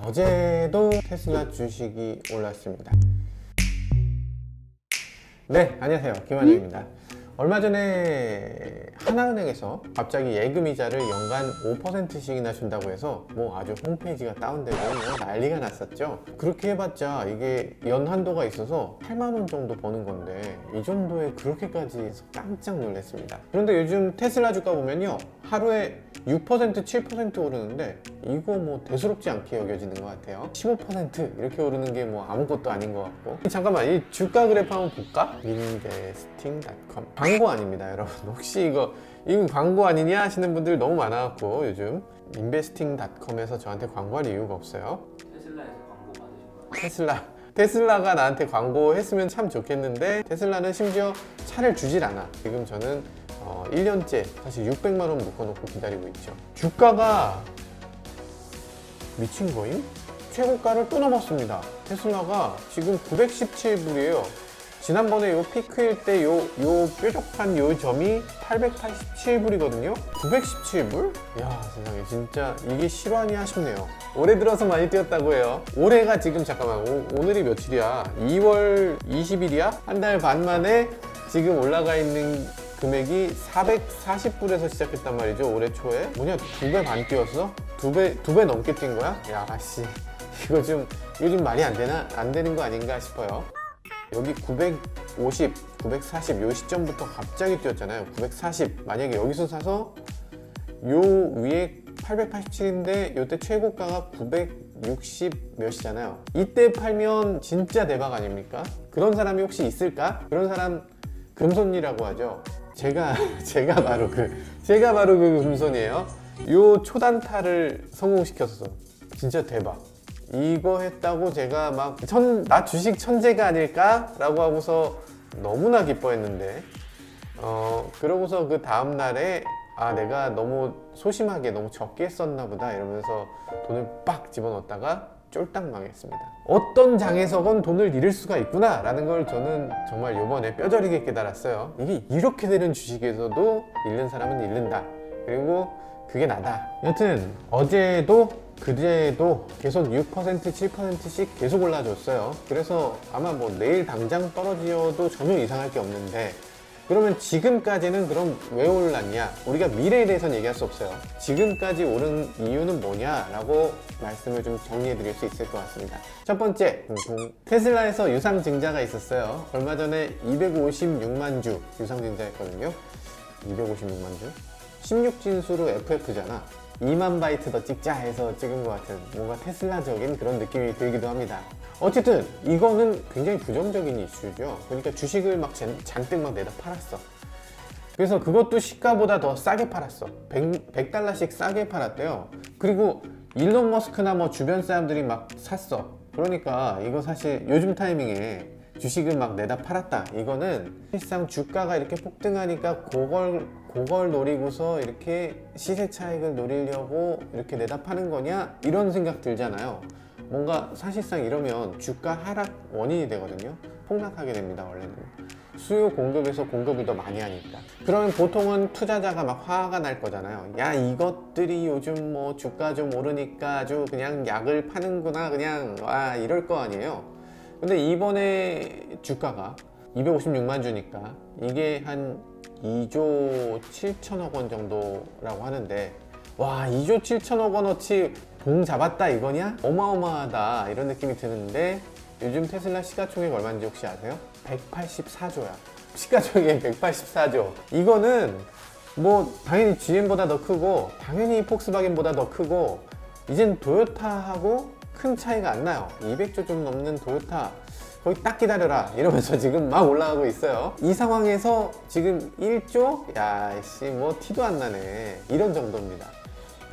어제도 테슬라 주식이 올랐습니다. 네, 안녕하세요. 김환영입니다. 얼마 전에 하나은행에서 갑자기 예금이자를 연간 5%씩이나 준다고 해서 아주 홈페이지가 다운되고 난리가 났었죠. 그렇게 해봤자 이게 연한도가 있어서 8만 원 정도 버는 건데 이 정도에 그렇게까지 해서 깜짝 놀랐습니다. 그런데 요즘 테슬라 주가 보면요, 하루에 6%, 7% 오르는데 이거 대수롭지 않게 여겨지는 것 같아요. 15% 이렇게 오르는 게 아무것도 아닌 것 같고. 잠깐만, 이 주가 그래프 한번 볼까? investing.com 광고 아닙니다, 여러분. 혹시 이거 광고 아니냐 하시는 분들 너무 많아갖고 요즘 investing.com에서 저한테 광고할 이유가 없어요. 테슬라에서 광고 받으신 거예요? 테슬라가 나한테 광고했으면 참 좋겠는데 테슬라는 심지어 차를 주질 않아. 지금 저는 1년째 사실 600만 원 묶어놓고 기다리고 있죠. 주가가 미친 거임? 최고가를 또 넘었습니다. 테슬라가 지금 917불이에요. 지난번에 요 피크일 때 요 뾰족한 요 점이 887불이거든요. 917불? 이야, 세상에, 진짜 이게 실화냐 싶네요. 올해 들어서 많이 뛰었다고 해요. 올해가 지금 잠깐만, 오늘이 며칠이야? 2월 20일이야? 한 달 반 만에 지금 올라가 있는 금액이 440불에서 시작했단 말이죠. 올해 초에. 뭐냐, 2배 반 뛰었어? 2배 넘게 뛴 거야? 야, 씨, 이거 좀 말이 안 되는 거 아닌가 싶어요. 여기 950, 940 요 시점부터 갑자기 뛰었잖아요. 940, 만약에 여기서 사서 요 위에 887인데 요때 최고가가 960 몇이잖아요. 이때 팔면 진짜 대박 아닙니까? 그런 사람이 혹시 있을까? 그런 사람 금손이라고 하죠. 제가 바로 그 금손이에요. 요 초단타를 성공시켰어. 진짜 대박. 이거 했다고 제가 나 주식 천재가 아닐까? 라고 하고서 너무나 기뻐했는데 그러고서 그 다음날에 내가 너무 소심하게 너무 적게 썼나 보다 이러면서 돈을 빡 집어넣었다가 쫄딱 망했습니다. 어떤 장에서건 돈을 잃을 수가 있구나 라는 걸 저는 정말 요번에 뼈저리게 깨달았어요. 이게 이렇게 되는 주식에서도 잃는 사람은 잃는다. 그리고 그게 나다. 여튼 어제도 그제도 계속 6%, 7%씩 계속 올라줬어요. 그래서 아마 내일 당장 떨어져도 전혀 이상할 게 없는데, 그러면 지금까지는 그럼 왜 올랐냐? 우리가 미래에 대해서는 얘기할 수 없어요. 지금까지 오른 이유는 뭐냐라고 말씀을 좀 정리해 드릴 수 있을 것 같습니다. 첫 번째, 테슬라에서 유상증자가 있었어요. 얼마 전에 256만 주 유상증자했거든요. 256만 주? 16진수로 FF잖아. 2만 바이트 더 찍자 해서 찍은 것 같은 뭔가 테슬라적인 그런 느낌이 들기도 합니다. 어쨌든 이거는 굉장히 부정적인 이슈죠. 그러니까 주식을 잔뜩 내다 팔았어. 그래서 그것도 시가보다 더 싸게 팔았어. 100달러씩 싸게 팔았대요. 그리고 일론 머스크나 주변 사람들이 샀어. 그러니까 이거 사실 요즘 타이밍에 주식을 내다 팔았다. 이거는 실상 주가가 이렇게 폭등하니까 그걸 노리고서 이렇게 시세 차익을 노리려고 이렇게 내다 파는 거냐? 이런 생각 들잖아요. 뭔가 사실상 이러면 주가 하락 원인이 되거든요. 폭락하게 됩니다, 원래는. 수요 공급에서 공급을 더 많이 하니까. 그러면 보통은 투자자가 화가 날 거잖아요. 야, 이것들이 요즘 주가 좀 오르니까 아주 그냥 약을 파는구나, 그냥 이럴 거 아니에요. 근데 이번에 주가가 256만 주니까 이게 한 2조 7천억 원 정도라고 하는데, 2조 7천억 원어치 봉 잡았다 이거냐? 어마어마하다 이런 느낌이 드는데, 요즘 테슬라 시가총액 얼마인지 혹시 아세요? 184조야. 시가총액 184조. 이거는 당연히 GM보다 더 크고 당연히 폭스바겐보다 더 크고, 이젠 도요타하고 큰 차이가 안 나요. 200조 좀 넘는 도요타 거기 딱 기다려라 이러면서 지금 막 올라가고 있어요. 이 상황에서 지금 1조? 야씨, 티도 안 나네. 이런 정도입니다.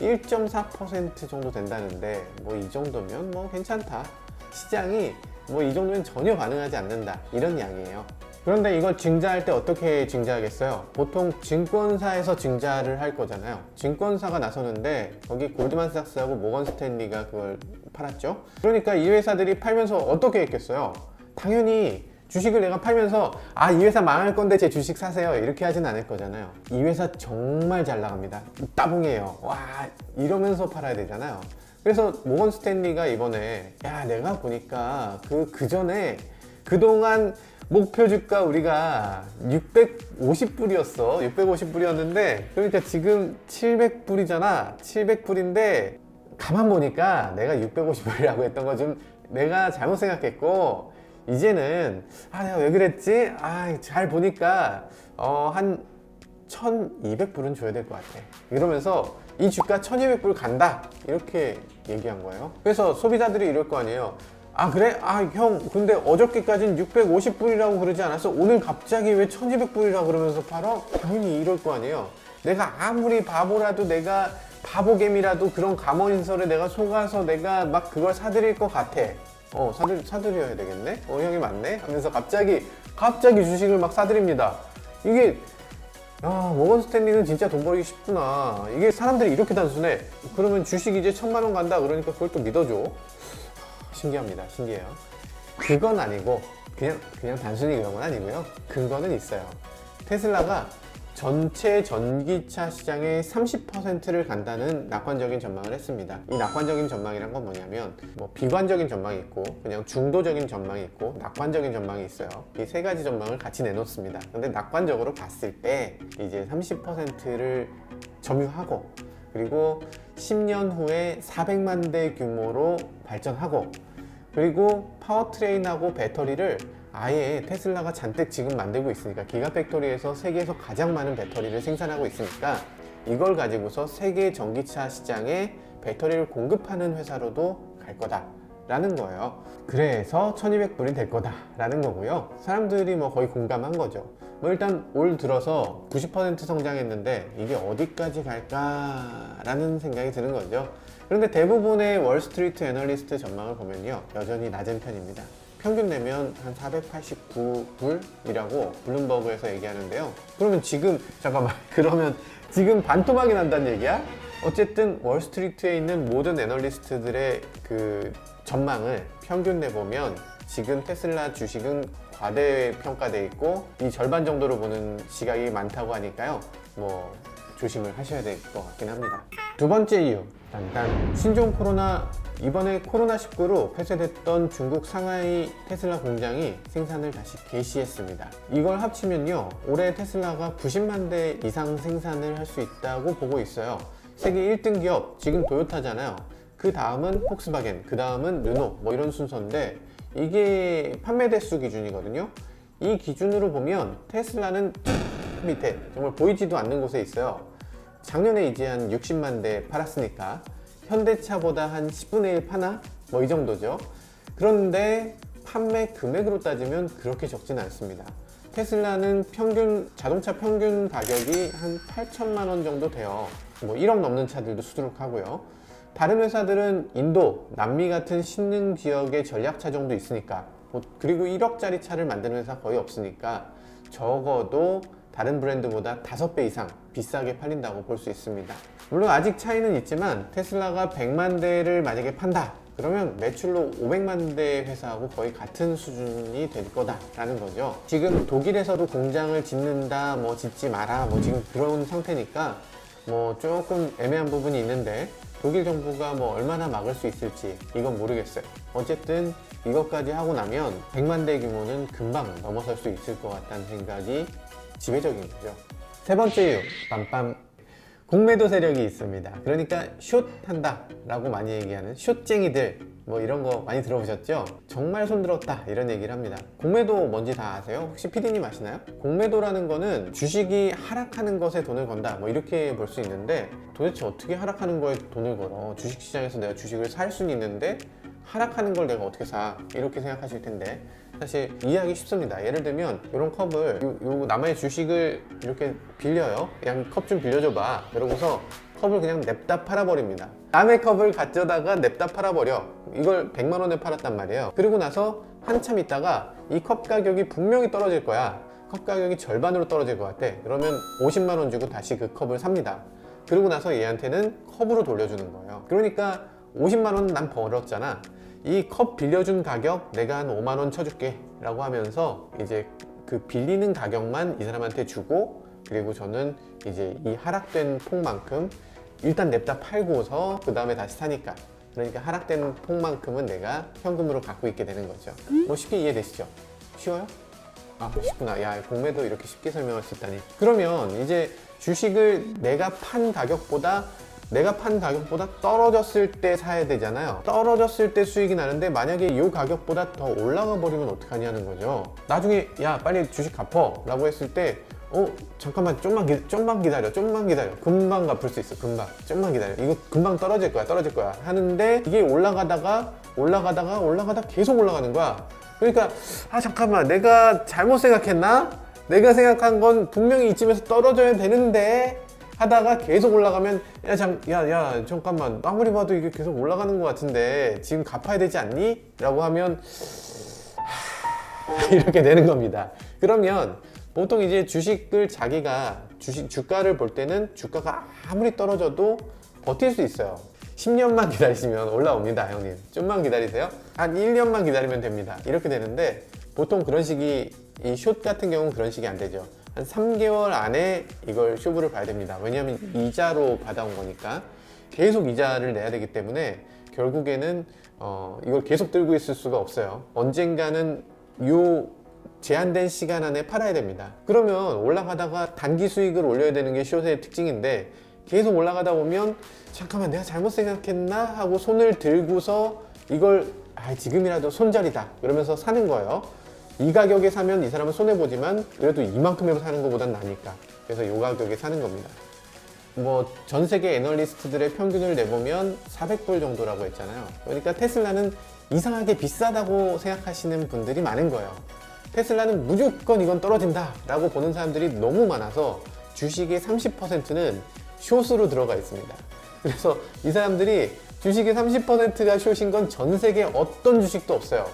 1.4% 정도 된다는데 이 정도면 괜찮다. 시장이 이 정도면 전혀 반응하지 않는다, 이런 양이에요. 그런데 이걸 증자할 때 어떻게 증자하겠어요? 보통 증권사에서 증자를 할 거잖아요. 증권사가 나서는데 거기 골드만삭스하고 모건스탠리가 그걸 팔았죠. 그러니까 이 회사들이 팔면서 어떻게 했겠어요? 당연히 주식을 내가 팔면서 이 회사 망할 건데 제 주식 사세요 이렇게 하진 않을 거잖아요. 이 회사 정말 잘 나갑니다, 따봉이에요, 이러면서 팔아야 되잖아요. 그래서 모건 스탠리가 이번에 야 내가 보니까 그 전에 그동안 목표 주가 우리가 650불이었어. 650불이었는데 그러니까 지금 700불이잖아. 700불인데 가만 보니까 내가 650불이라고 했던 거 좀 내가 잘못 생각했고 이제는 내가 왜 그랬지? 잘 보니까 한 1200불은 줘야 될 것 같아. 이러면서 이 주가 1200불 간다 이렇게 얘기한 거예요. 그래서 소비자들이 이럴 거 아니에요. 그래? 형 근데 어저께까진 650불이라고 그러지 않았어? 오늘 갑자기 왜 1200불이라고 그러면서 팔아? 당연히 이럴 거 아니에요. 내가 아무리 바보라도 내가 바보개미라도 그런 감언인설에 내가 속아서 내가 막 그걸 사드릴 것 같아. 사드려야 되겠네? 형이 맞네? 하면서 갑자기 주식을 막 사드립니다. 이게 모건 스탠리는 진짜 돈 벌기 쉽구나. 이게 사람들이 이렇게 단순해. 그러면 주식 이제 1000만원 간다 그러니까 그걸 또 믿어줘. 신기합니다. 신기해요. 그건 아니고 그냥 단순히 그런 건 아니고요. 근거는 있어요. 테슬라가 전체 전기차 시장의 30%를 간다는 낙관적인 전망을 했습니다. 이 낙관적인 전망이란 건 뭐냐면 비관적인 전망이 있고 그냥 중도적인 전망이 있고 낙관적인 전망이 있어요. 이 세 가지 전망을 같이 내놓습니다. 근데 낙관적으로 봤을 때 이제 30%를 점유하고 그리고 10년 후에 400만 대 규모로 발전하고 그리고 파워트레인하고 배터리를 아예 테슬라가 잔뜩 지금 만들고 있으니까 기가팩토리에서 세계에서 가장 많은 배터리를 생산하고 있으니까 이걸 가지고서 세계 전기차 시장에 배터리를 공급하는 회사로도 갈 거다 라는 거예요. 그래서 1200불이 될 거다 라는 거고요. 사람들이 거의 공감한 거죠. 일단 올 들어서 90% 성장했는데 이게 어디까지 갈까 라는 생각이 드는 거죠. 그런데 대부분의 월스트리트 애널리스트 전망을 보면요 여전히 낮은 편입니다. 평균 내면 한 489불이라고 블룸버그에서 얘기하는데요. 그러면 지금 그러면 지금 반토막이 난다는 얘기야? 어쨌든 월스트리트에 있는 모든 애널리스트들의 그 전망을 평균 내보면 지금 테슬라 주식은 과대평가돼 있고 이 절반 정도로 보는 시각이 많다고 하니까요. 조심을 하셔야 될 것 같긴 합니다. 두 번째 이유, 단단 신종 코로나. 이번에 코로나19로 폐쇄됐던 중국 상하이 테슬라 공장이 생산을 다시 개시했습니다. 이걸 합치면요 올해 테슬라가 90만 대 이상 생산을 할 수 있다고 보고 있어요. 세계 1등 기업 지금 토요타잖아요. 그 다음은 폭스바겐, 그 다음은 르노 이런 순서인데 이게 판매 대수 기준이거든요. 이 기준으로 보면 테슬라는 밑에 정말 보이지도 않는 곳에 있어요. 작년에 이제 한 60만 대 팔았으니까 현대차보다 한 10분의 1 파나? 이 정도죠. 그런데 판매 금액으로 따지면 그렇게 적진 않습니다. 테슬라는 자동차 평균 가격이 한 8천만 원 정도 돼요. 1억 넘는 차들도 수두룩하고요. 다른 회사들은 인도, 남미 같은 신흥 지역의 전략차 정도 있으니까 그리고 1억짜리 차를 만드는 회사 거의 없으니까 적어도 다른 브랜드보다 5배 이상 비싸게 팔린다고 볼 수 있습니다. 물론 아직 차이는 있지만 테슬라가 100만 대를 만약에 판다 그러면 매출로 500만 대 회사하고 거의 같은 수준이 될 거다라는 거죠. 지금 독일에서도 공장을 짓는다 짓지 마라 지금 그런 상태니까 조금 애매한 부분이 있는데 독일 정부가 얼마나 막을 수 있을지 이건 모르겠어요. 어쨌든 이것까지 하고 나면 100만 대 규모는 금방 넘어설 수 있을 것 같다는 생각이 지배적인 거죠. 세 번째 이유, 빰빰. 공매도 세력이 있습니다. 그러니까 숏한다 라고 많이 얘기하는 숏쟁이들 이런 거 많이 들어보셨죠? 정말 손들었다 이런 얘기를 합니다. 공매도 뭔지 다 아세요? 혹시 PD님 아시나요? 공매도라는 거는 주식이 하락하는 것에 돈을 건다 이렇게 볼 수 있는데 도대체 어떻게 하락하는 거에 돈을 걸어? 주식시장에서 내가 주식을 살 수는 있는데 하락하는 걸 내가 어떻게 사? 이렇게 생각하실 텐데 사실 이해하기 쉽습니다. 예를 들면 이런 컵을 요 남의 주식을 이렇게 빌려요. 그냥 컵 좀 빌려줘봐. 그러고서 컵을 그냥 냅다 팔아버립니다. 남의 컵을 가져다가 냅다 팔아버려. 이걸 100만 원에 팔았단 말이에요. 그리고 나서 한참 있다가 이 컵 가격이 분명히 떨어질 거야. 컵 가격이 절반으로 떨어질 것 같아. 그러면 50만 원 주고 다시 그 컵을 삽니다. 그러고 나서 얘한테는 컵으로 돌려주는 거예요. 그러니까 50만 원 난 벌었잖아. 이 컵 빌려준 가격 내가 한 5만 원 쳐줄게 라고 하면서 이제 그 빌리는 가격만 이 사람한테 주고 그리고 저는 이제 이 하락된 폭만큼 일단 냅다 팔고서 그 다음에 다시 사니까 그러니까 하락된 폭만큼은 내가 현금으로 갖고 있게 되는 거죠. 뭐 쉽게 이해되시죠? 쉬워요? 아, 쉽구나. 야, 공매도 이렇게 쉽게 설명할 수 있다니. 그러면 이제 주식을 내가 판 가격보다 떨어졌을 때 사야 되잖아요. 떨어졌을 때 수익이 나는데 만약에 이 가격보다 더 올라가 버리면 어떡하냐는 거죠. 나중에 야, 빨리 주식 갚어 라고 했을 때 잠깐만, 좀만 기다려. 금방 갚을 수 있어. 좀만 기다려. 이거 금방 떨어질 거야. 하는데 이게 올라가다가 계속 올라가는 거야. 그러니까 잠깐만, 내가 잘못 생각했나? 내가 생각한 건 분명히 이쯤에서 떨어져야 되는데 하다가 계속 올라가면 야, 잠깐만, 아무리 봐도 이게 계속 올라가는 것 같은데 지금 갚아야 되지 않니? 라고 하면 이렇게 되는 겁니다. 그러면 보통 이제 주식을 주가를 볼 때는 주가가 아무리 떨어져도 버틸 수 있어요. 10년만 기다리시면 올라옵니다, 형님. 좀만 기다리세요. 한 1년만 기다리면 됩니다. 이렇게 되는데 보통 그런 식이, 이 숏 같은 경우는 그런 식이 안 되죠. 한 3개월 안에 이걸 쇼부를 봐야 됩니다. 왜냐하면 이자로 받아온 거니까 계속 이자를 내야 되기 때문에 결국에는 이걸 계속 들고 있을 수가 없어요. 언젠가는 제한된 시간 안에 팔아야 됩니다. 그러면 올라가다가 단기 수익을 올려야 되는 게 숏의 특징인데 계속 올라가다 보면 잠깐만, 내가 잘못 생각했나 하고 손을 들고서 이걸 지금이라도 손절이다 그러면서 사는 거예요. 이 가격에 사면 이 사람은 손해보지만 그래도 이만큼으로 사는 것보단 나니까, 그래서 이 가격에 사는 겁니다. 뭐 전 세계 애널리스트들의 평균을 내보면 400불 정도라고 했잖아요. 그러니까 테슬라는 이상하게 비싸다고 생각하시는 분들이 많은 거예요. 테슬라는 무조건 이건 떨어진다 라고 보는 사람들이 너무 많아서 주식의 30%는 숏으로 들어가 있습니다. 그래서 이 사람들이 주식의 30%가 숏인 건 전 세계 어떤 주식도 없어요.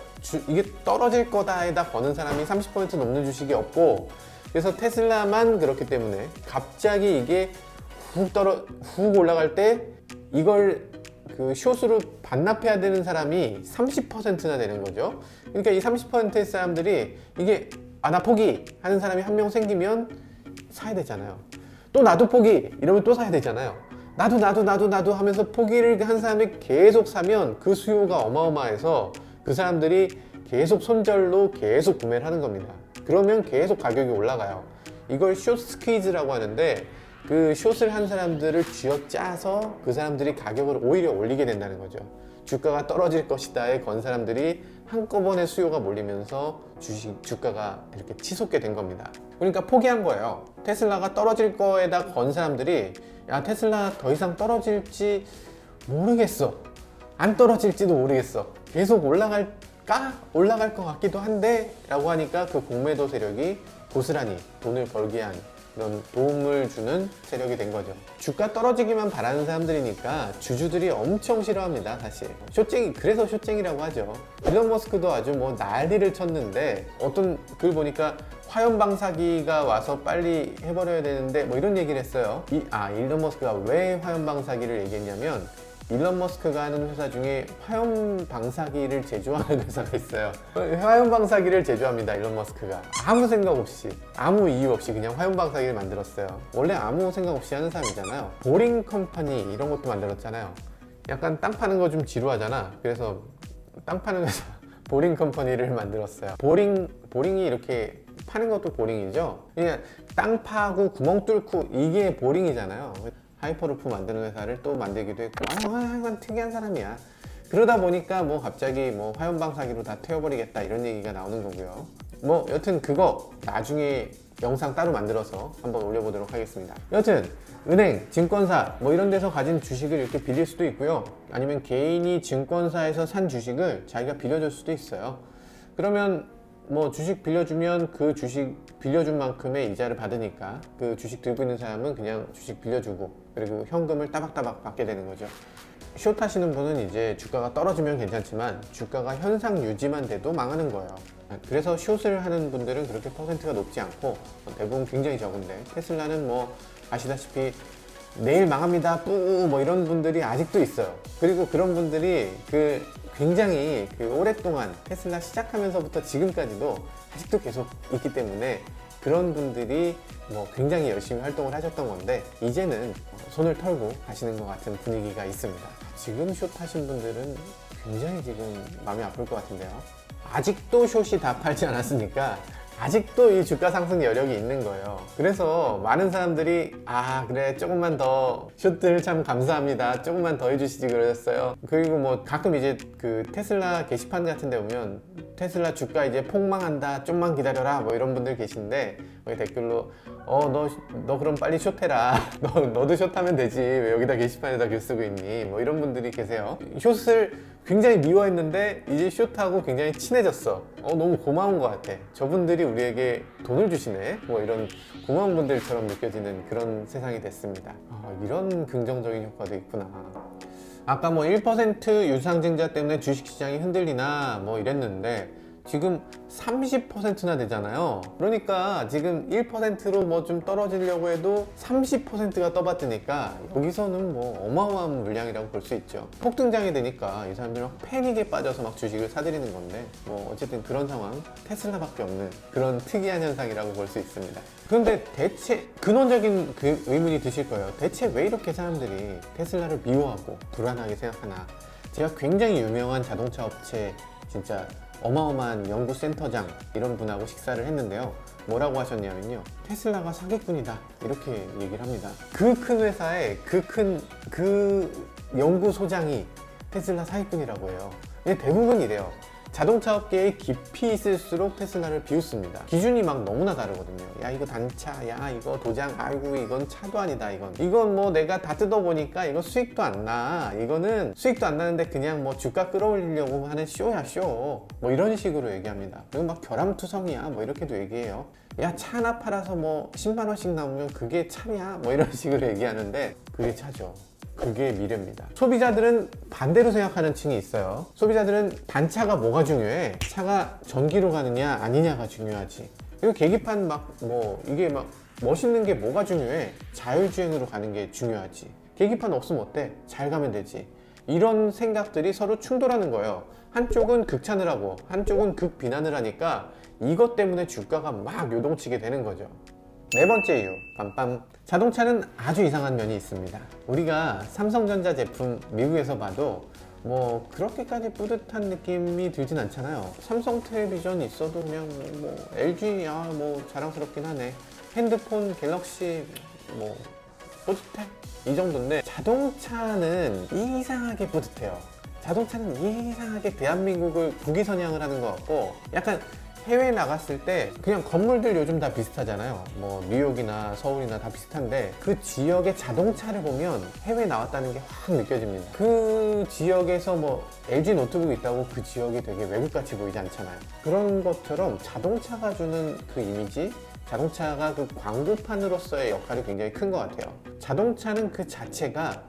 이게 떨어질 거다에다 버는 사람이 30% 넘는 주식이 없고, 그래서 테슬라만 그렇기 때문에 갑자기 이게 훅 올라갈 때 이걸 그 숏으로 반납해야 되는 사람이 30%나 되는 거죠. 그러니까 이 30%의 사람들이 이게 나 포기 하는 사람이 한 명 생기면 사야 되잖아요. 또 나도 포기 이러면 또 사야 되잖아요. 나도 하면서 포기를 한 사람이 계속 사면 그 수요가 어마어마해서 그 사람들이 계속 손절로 계속 구매를 하는 겁니다. 그러면 계속 가격이 올라가요. 이걸 숏 스퀴즈라고 하는데, 그 숏을 한 사람들을 쥐어짜서 그 사람들이 가격을 오히려 올리게 된다는 거죠. 주가가 떨어질 것이다에 건 사람들이 한꺼번에 수요가 몰리면서 주가가 이렇게 치솟게 된 겁니다. 그러니까 포기한 거예요. 테슬라가 떨어질 거에다 건 사람들이 테슬라 더 이상 떨어질지 모르겠어, 안 떨어질지도 모르겠어, 계속 올라갈 것 같기도 한데 라고 하니까 그 공매도 세력이 고스란히 돈을 벌게 한 이런 도움을 주는 세력이 된 거죠. 주가 떨어지기만 바라는 사람들이니까 주주들이 엄청 싫어합니다, 사실. 그래서 숏쟁이라고 하죠. 일론 머스크도 아주 뭐 난리를 쳤는데, 어떤 글 보니까 화염방사기가 와서 빨리 해버려야 되는데 뭐 이런 얘기를 했어요. 일론 머스크가 왜 화염방사기를 얘기했냐면, 일론 머스크가 하는 회사 중에 화염방사기를 제조하는 회사가 있어요. 화염방사기를 제조합니다, 일론 머스크가. 아무 생각 없이, 아무 이유 없이 그냥 화염방사기를 만들었어요. 원래 아무 생각 없이 하는 사람이잖아요. 보링 컴퍼니 이런 것도 만들었잖아요. 약간 땅 파는 거 좀 지루하잖아. 그래서 땅 파는 회사 보링 컴퍼니를 만들었어요. 보링이 이렇게 파는 것도 보링이죠. 그냥 땅 파고 구멍 뚫고 이게 보링이잖아요. 하이퍼루프 만드는 회사를 또 만들기도 했고, 하여간 특이한 사람이야. 그러다 보니까 뭐 갑자기 뭐 화염방사기로 다 태워버리겠다 이런 얘기가 나오는 거고요. 뭐 여튼 그거 나중에 영상 따로 만들어서 한번 올려보도록 하겠습니다. 여튼 은행, 증권사 뭐 이런 데서 가진 주식을 이렇게 빌릴 수도 있고요. 아니면 개인이 증권사에서 산 주식을 자기가 빌려줄 수도 있어요. 그러면 뭐 주식 빌려주면 그 주식 빌려준 만큼의 이자를 받으니까 그 주식 들고 있는 사람은 그냥 주식 빌려주고, 그리고 현금을 따박따박 받게 되는 거죠. 숏 하시는 분은 이제 주가가 떨어지면 괜찮지만 주가가 현상 유지만 돼도 망하는 거예요. 그래서 숏을 하는 분들은 그렇게 퍼센트가 높지 않고 대부분 굉장히 적은데, 테슬라는 뭐 아시다시피 내일 망합니다 뿌 뭐 이런 분들이 아직도 있어요. 그리고 그런 분들이 굉장히 오랫동안 테슬라 시작하면서부터 지금까지도 아직도 계속 있기 때문에 그런 분들이 뭐 굉장히 열심히 활동을 하셨던 건데 이제는 손을 털고 가시는 것 같은 분위기가 있습니다. 지금 숏 하신 분들은 굉장히 지금 마음이 아플 것 같은데요. 아직도 숏이 다 팔지 않았으니까 아직도 이 주가 상승 여력이 있는 거예요. 그래서 많은 사람들이 아 그래 조금만 더 숏들 참 감사합니다, 조금만 더 해주시지 그러셨어요. 그리고 뭐 가끔 이제 그 테슬라 게시판 같은 데 보면 테슬라 주가 이제 폭망한다, 좀만 기다려라 뭐 이런 분들 계신데 거기 댓글로 너 그럼 빨리 숏해라 너도 숏하면 되지 왜 여기다 게시판에다 글 쓰고 있니 뭐 이런 분들이 계세요. 숏을 굉장히 미워했는데 이제 숏하고 굉장히 친해졌어. 너무 고마운 것 같아. 저분들이 우리에게 돈을 주시네 뭐 이런 고마운 분들처럼 느껴지는 그런 세상이 됐습니다. 이런 긍정적인 효과도 있구나. 아까 뭐 1% 유상증자 때문에 주식시장이 흔들리나 뭐 이랬는데 지금 30%나 되잖아요. 그러니까 지금 1%로 뭐 좀 떨어지려고 해도 30%가 떠받드니까 여기서는 뭐 어마어마한 물량이라고 볼 수 있죠. 폭등장이 되니까 이 사람들은 막 패닉에 빠져서 막 주식을 사들이는 건데 뭐 어쨌든 그런 상황, 테슬라밖에 없는 그런 특이한 현상이라고 볼 수 있습니다. 그런데 대체 근원적인 그 의문이 드실 거예요. 대체 왜 이렇게 사람들이 테슬라를 미워하고 불안하게 생각하나. 제가 굉장히 유명한 자동차 업체 진짜 어마어마한 연구센터장 이런 분하고 식사를 했는데요. 뭐라고 하셨냐면요, 테슬라가 사기꾼이다 이렇게 얘기를 합니다. 그 큰 회사의 그 연구소장이 테슬라 사기꾼이라고 해요. 이게 대부분 이래요. 자동차 업계에 깊이 있을수록 테슬라를 비웃습니다. 기준이 막 너무나 다르거든요. 야 이거 단차, 야 이거 도장, 아이고 이건 차도 아니다, 이건 뭐 내가 다 뜯어보니까 이거 수익도 안 나, 이거는 수익도 안 나는데 그냥 뭐 주가 끌어올리려고 하는 쇼야 쇼, 뭐 이런 식으로 얘기합니다. 그리고 막 결함투성이야 뭐 이렇게도 얘기해요. 야 차 하나 팔아서 뭐 10만 원씩 나오면 그게 차냐 뭐 이런 식으로 얘기하는데 그게 차죠. 그게 미래입니다. 소비자들은 반대로 생각하는 층이 있어요. 소비자들은 단차가 뭐가 중요해? 차가 전기로 가느냐 아니냐가 중요하지. 그리고 계기판 막 뭐 이게 막 멋있는 게 뭐가 중요해? 자율주행으로 가는 게 중요하지. 계기판 없으면 어때? 잘 가면 되지. 이런 생각들이 서로 충돌하는 거예요. 한쪽은 극찬을 하고 한쪽은 극비난을 하니까 이것 때문에 주가가 막 요동치게 되는 거죠. 네 번째 이유, 빰빰. 자동차는 아주 이상한 면이 있습니다. 우리가 삼성전자 제품 미국에서 봐도 뭐 그렇게까지 뿌듯한 느낌이 들진 않잖아요. 삼성 텔레비전 있어도 그냥 뭐 LG 뭐 자랑스럽긴 하네. 핸드폰 갤럭시 뭐 뿌듯해? 이 정도인데 자동차는 이상하게 뿌듯해요. 자동차는 이상하게 대한민국을 국위선양을 하는 것 같고 약간 해외에 나갔을 때 그냥 건물들 요즘 다 비슷하잖아요. 뭐 뉴욕이나 서울이나 다 비슷한데 그 지역의 자동차를 보면 해외에 나왔다는 게 확 느껴집니다. 그 지역에서 뭐 LG 노트북이 있다고 그 지역이 되게 외국같이 보이지 않잖아요. 그런 것처럼 자동차가 주는 그 이미지, 자동차가 그 광고판으로서의 역할이 굉장히 큰 것 같아요. 자동차는 그 자체가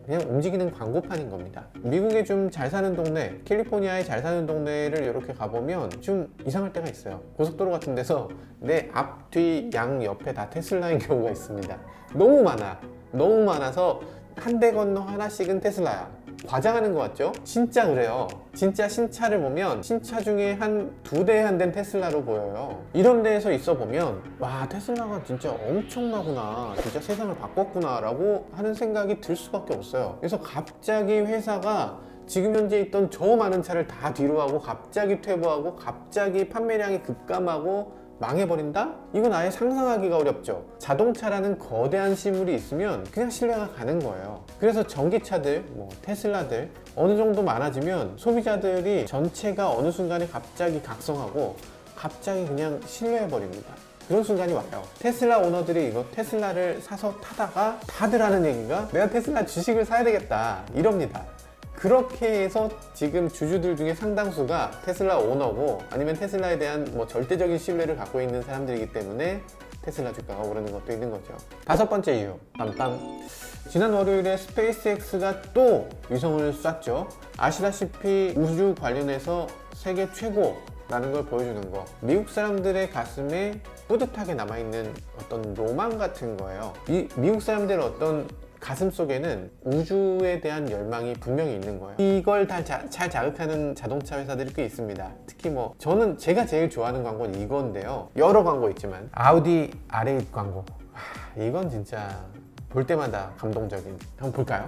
그냥 움직이는 광고판인 겁니다. 미국에 좀 잘 사는 동네, 캘리포니아에 잘 사는 동네를 이렇게 가보면 좀 이상할 때가 있어요. 고속도로 같은 데서 내 앞, 뒤, 양 옆에 다 테슬라인 경우가 있습니다. 너무 많아. 너무 많아서 한 대 건너 하나씩은 테슬라야. 과장하는 것 같죠? 진짜 그래요. 진짜 신차를 보면 신차 중에 한 두 대에 한 대는 테슬라로 보여요. 이런 데에서 있어 보면 와 테슬라가 진짜 엄청나구나, 진짜 세상을 바꿨구나 라고 하는 생각이 들 수밖에 없어요. 그래서 갑자기 회사가 지금 현재 있던 저 많은 차를 다 뒤로 하고 갑자기 퇴보하고 갑자기 판매량이 급감하고 망해버린다? 이건 아예 상상하기가 어렵죠. 자동차라는 거대한 시물이 있으면 그냥 신뢰가 가는 거예요. 그래서 전기차들, 뭐 테슬라들 어느 정도 많아지면 소비자들이 전체가 어느 순간에 갑자기 각성하고 갑자기 그냥 신뢰해버립니다. 그런 순간이 와요. 테슬라 오너들이 이거 테슬라를 사서 타다가 다들 하는 얘기가 내가 테슬라 주식을 사야 되겠다 이럽니다. 그렇게 해서 지금 주주들 중에 상당수가 테슬라 오너고 아니면 테슬라에 대한 뭐 절대적인 신뢰를 갖고 있는 사람들이기 때문에 테슬라 주가가 오르는 것도 있는 거죠. 다섯 번째 이유, 빰빰. 지난 월요일에 스페이스X가 또 위성을 쐈죠. 아시다시피 우주 관련해서 세계 최고라는 걸 보여주는 거. 미국 사람들의 가슴에 뿌듯하게 남아있는 어떤 로망 같은 거예요. 이 미국 사람들은 어떤 가슴 속에는 우주에 대한 열망이 분명히 있는 거예요. 이걸 다 잘 자극하는 자동차 회사들이 꽤 있습니다. 특히 뭐 저는 제가 제일 좋아하는 광고는 이건데요. 여러 광고 있지만 아우디 R8 광고. 이건 진짜 볼 때마다 감동적인. 한번 볼까요?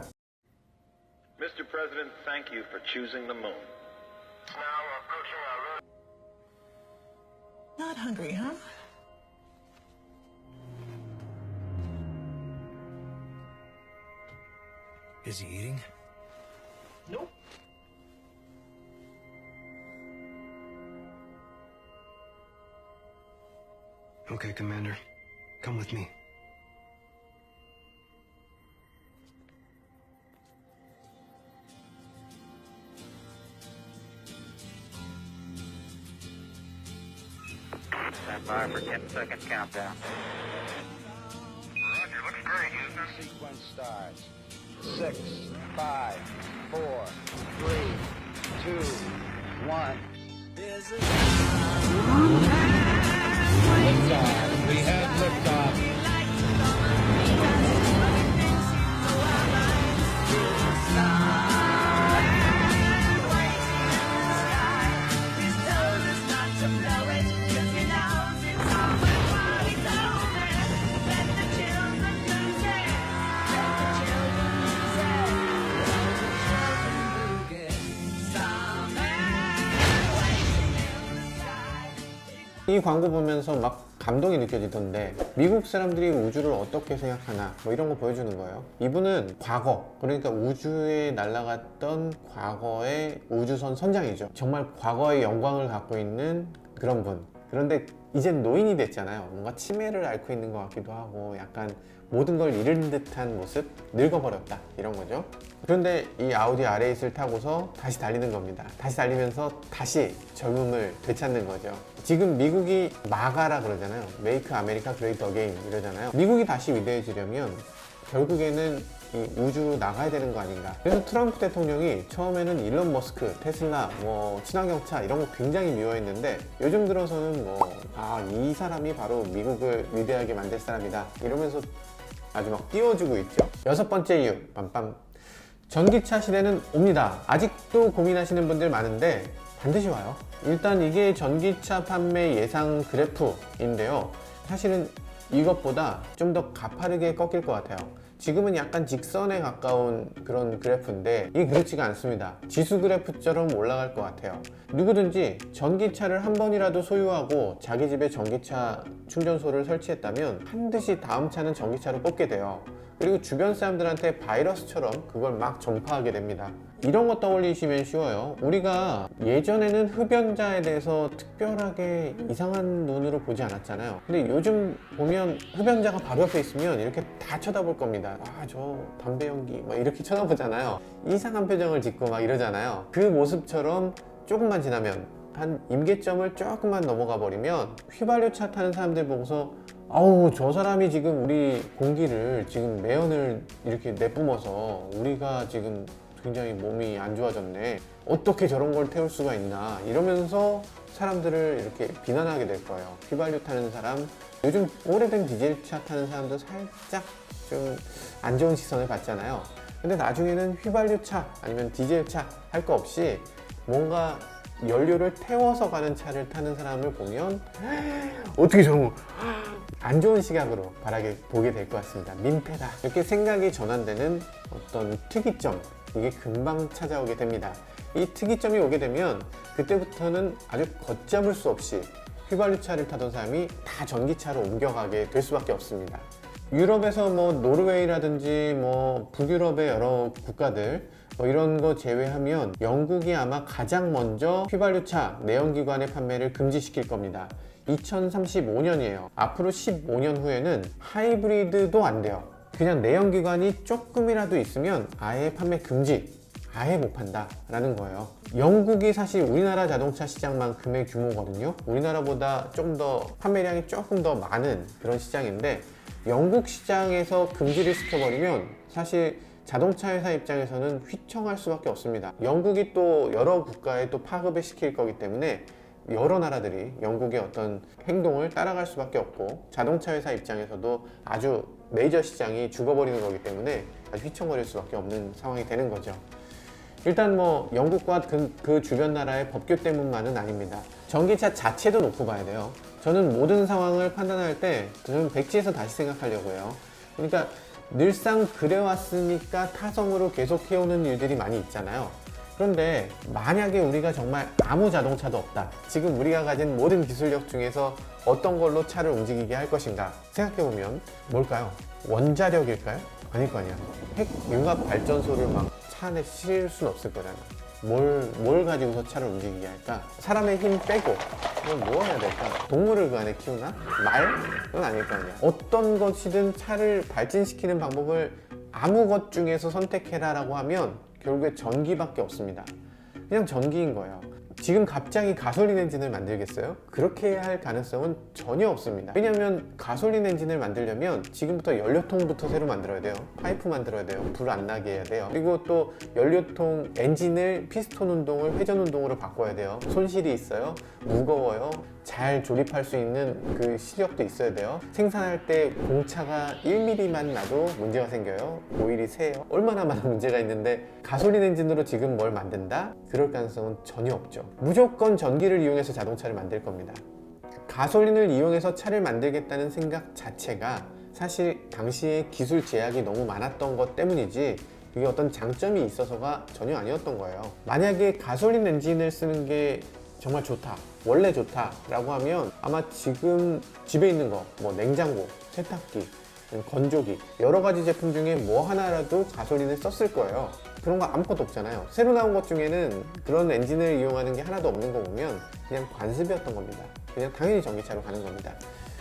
Mr. President, thank you for choosing the moon. Now approaching our road. Not hungry, huh? Is he eating? Nope. Okay, Commander. Come with me. Stand by for 10-second countdown. Roger, looks great, Houston. Sequence starts. 6, 5, 4, 3, 2, 1. Liftoff. We have liftoff. 이 광고 보면서 막 감동이 느껴지던데 미국 사람들이 우주를 어떻게 생각하나 뭐 이런 거 보여주는 거예요. 이분은 과거, 그러니까 우주에 날아갔던 과거의 우주선 선장이죠. 정말 과거의 영광을 갖고 있는 그런 분. 그런데 이젠 노인이 됐잖아요. 뭔가 치매를 앓고 있는 것 같기도 하고 약간 모든 걸 잃은 듯한 모습, 늙어버렸다 이런 거죠. 그런데 이 아우디 R8을 타고서 다시 달리는 겁니다. 다시 달리면서 다시 젊음을 되찾는 거죠. 지금 미국이 마가라 그러잖아요. Make America Great Again 이러잖아요. 미국이 다시 위대해지려면 결국에는 이 우주로 나가야 되는 거 아닌가. 그래서 트럼프 대통령이 처음에는 일론 머스크, 테슬라, 뭐 친환경차 이런 거 굉장히 미워했는데 요즘 들어서는 이 사람이 바로 미국을 위대하게 만들 사람이다 이러면서 아주 막 띄워주고 있죠. 6번째 이유, 빰빰. 전기차 시대는 옵니다. 아직도 고민하시는 분들 많은데 반드시 와요. 일단 이게 전기차 판매 예상 그래프인데요. 사실은 이것보다 좀 더 가파르게 꺾일 것 같아요. 지금은 약간 직선에 가까운 그런 그래프인데 이게 그렇지가 않습니다. 지수 그래프처럼 올라갈 것 같아요. 누구든지 전기차를 한 번이라도 소유하고 자기 집에 전기차 충전소를 설치했다면 반드시 다음 차는 전기차로 뽑게 돼요. 그리고 주변 사람들한테 바이러스처럼 그걸 막 전파하게 됩니다. 이런 거 떠올리시면 쉬워요. 우리가 예전에는 흡연자에 대해서 특별하게 이상한 눈으로 보지 않았잖아요. 근데 요즘 보면 흡연자가 바로 옆에 있으면 이렇게 다 쳐다볼 겁니다. 저 담배 연기 막 이렇게 쳐다보잖아요. 이상한 표정을 짓고 막 이러잖아요. 그 모습처럼 조금만 지나면 한 임계점을 조금만 넘어가 버리면 휘발유차 타는 사람들 보고서 아우 저 사람이 지금 우리 공기를 지금 매연을 이렇게 내뿜어서 우리가 지금 굉장히 몸이 안 좋아졌네, 어떻게 저런 걸 태울 수가 있나 이러면서 사람들을 이렇게 비난하게 될 거예요. 휘발유 타는 사람, 요즘 오래된 디젤차 타는 사람도 살짝 좀 안 좋은 시선을 받잖아요. 근데 나중에는 휘발유차 아니면 디젤차 할 거 없이 뭔가 연료를 태워서 가는 차를 타는 사람을 보면 어떻게 저런 거 안 좋은 시각으로 보게 될 것 같습니다. 민폐다 이렇게 생각이 전환되는 어떤 특이점, 이게 금방 찾아오게 됩니다. 이 특이점이 오게 되면 그때부터는 아주 걷잡을 수 없이 휘발유차를 타던 사람이 다 전기차로 옮겨가게 될 수밖에 없습니다. 유럽에서 뭐 노르웨이라든지 뭐 북유럽의 여러 국가들 이런 거 제외하면 영국이 아마 가장 먼저 휘발유차 내연기관의 판매를 금지시킬 겁니다. 2035년이에요. 앞으로 15년 후에는 하이브리드도 안 돼요. 그냥 내연기관이 조금이라도 있으면 아예 판매 금지, 아예 못 판다 라는 거예요. 영국이 사실 우리나라 자동차 시장만큼의 규모거든요. 우리나라보다 좀 더 판매량이 조금 더 많은 그런 시장인데 영국 시장에서 금지를 시켜버리면 사실 자동차 회사 입장에서는 휘청할 수밖에 없습니다. 영국이 또 여러 국가에 또 파급을 시킬 거기 때문에 여러 나라들이 영국의 어떤 행동을 따라갈 수밖에 없고 자동차 회사 입장에서도 아주 메이저 시장이 죽어버리는 거기 때문에 아주 휘청거릴 수밖에 없는 상황이 되는 거죠. 일단 뭐 영국과 그 주변 나라의 법규 때문만은 아닙니다. 전기차 자체도 놓고 봐야 돼요. 저는 모든 상황을 판단할 때 저는 백지에서 다시 생각하려고 해요. 그러니까 늘상 그래왔으니까 타성으로 계속 해오는 일들이 많이 있잖아요. 그런데 만약에 우리가 정말 아무 자동차도 없다. 지금 우리가 가진 모든 기술력 중에서 어떤 걸로 차를 움직이게 할 것인가 생각해보면 뭘까요? 원자력일까요? 아닐 거 아니야. 핵 융합 발전소를 막 차 안에 실을 수는 없을 거잖아. 뭘 가지고서 차를 움직이게 할까? 사람의 힘 빼고 그럼 뭐 해야 될까? 동물을 그 안에 키우나? 말? 그건 아닐 거 아니야. 어떤 것이든 차를 발진시키는 방법을 아무 것 중에서 선택해라 라고 하면 결국에 전기밖에 없습니다. 그냥 전기인 거예요. 지금 갑자기 가솔린 엔진을 만들겠어요? 그렇게 할 가능성은 전혀 없습니다. 왜냐하면 가솔린 엔진을 만들려면 지금부터 연료통부터 새로 만들어야 돼요. 파이프 만들어야 돼요. 불 안 나게 해야 돼요. 그리고 또 연료통 엔진을 피스톤 운동을 회전 운동으로 바꿔야 돼요. 손실이 있어요. 무거워요. 잘 조립할 수 있는 그 시력도 있어야 돼요. 생산할 때 공차가 1mm만 나도 문제가 생겨요. 오일이 새요. 얼마나 많은 문제가 있는데 가솔린 엔진으로 지금 뭘 만든다? 그럴 가능성은 전혀 없죠. 무조건 전기를 이용해서 자동차를 만들 겁니다. 가솔린을 이용해서 차를 만들겠다는 생각 자체가 사실 당시에 기술 제약이 너무 많았던 것 때문이지 그게 어떤 장점이 있어서가 전혀 아니었던 거예요. 만약에 가솔린 엔진을 쓰는 게 정말 좋다, 원래 좋다 라고 하면 아마 지금 집에 있는 거, 뭐 냉장고, 세탁기, 건조기 여러 가지 제품 중에 뭐 하나라도 가솔린을 썼을 거예요. 그런 거 아무것도 없잖아요. 새로 나온 것 중에는 그런 엔진을 이용하는 게 하나도 없는 거 보면 그냥 관습이었던 겁니다. 그냥 당연히 전기차로 가는 겁니다.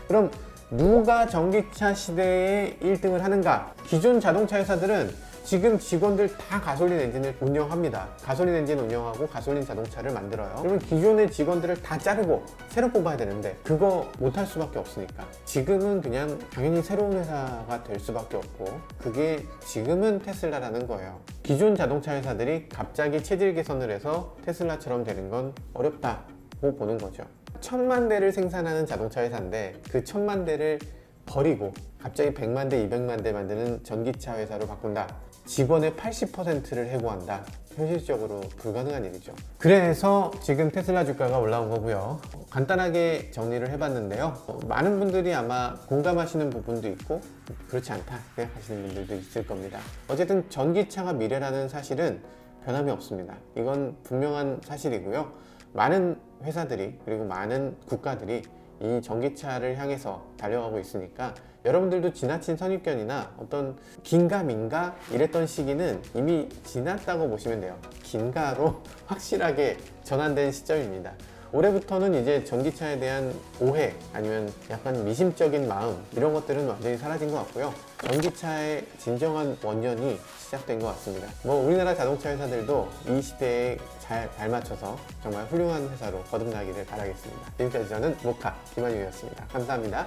그럼 누가 전기차 시대에 1등을 하는가? 기존 자동차 회사들은 지금 직원들 다 가솔린 엔진을 운영합니다. 가솔린 엔진 운영하고 가솔린 자동차를 만들어요. 그러면 기존의 직원들을 다 자르고 새로 뽑아야 되는데 그거 못할 수밖에 없으니까 지금은 그냥 당연히 새로운 회사가 될 수밖에 없고 그게 지금은 테슬라라는 거예요. 기존 자동차 회사들이 갑자기 체질 개선을 해서 테슬라처럼 되는 건 어렵다고 보는 거죠. 1000만 대를 생산하는 자동차 회사인데 그 1000만 대를 버리고 갑자기 100만 대, 200만 대 만드는 전기차 회사로 바꾼다. 직원의 80%를 해고한다. 현실적으로 불가능한 일이죠. 그래서 지금 테슬라 주가가 올라온 거고요. 간단하게 정리를 해봤는데요. 많은 분들이 아마 공감하시는 부분도 있고 그렇지 않다 생각하시는 분들도 있을 겁니다. 어쨌든 전기차가 미래라는 사실은 변함이 없습니다. 이건 분명한 사실이고요. 많은 회사들이 그리고 많은 국가들이 이 전기차를 향해서 달려가고 있으니까 여러분들도 지나친 선입견이나 어떤 긴가 민가 이랬던 시기는 이미 지났다고 보시면 돼요. 긴가로 확실하게 전환된 시점입니다. 올해부터는 이제 전기차에 대한 오해 아니면 약간 미심적인 마음 이런 것들은 완전히 사라진 것 같고요. 전기차의 진정한 원년이 시작된 것 같습니다. 뭐 우리나라 자동차 회사들도 이 시대에 잘 발맞춰서 정말 훌륭한 회사로 거듭나기를 바라겠습니다. 지금까지 저는 모카 김한용이었습니다. 감사합니다.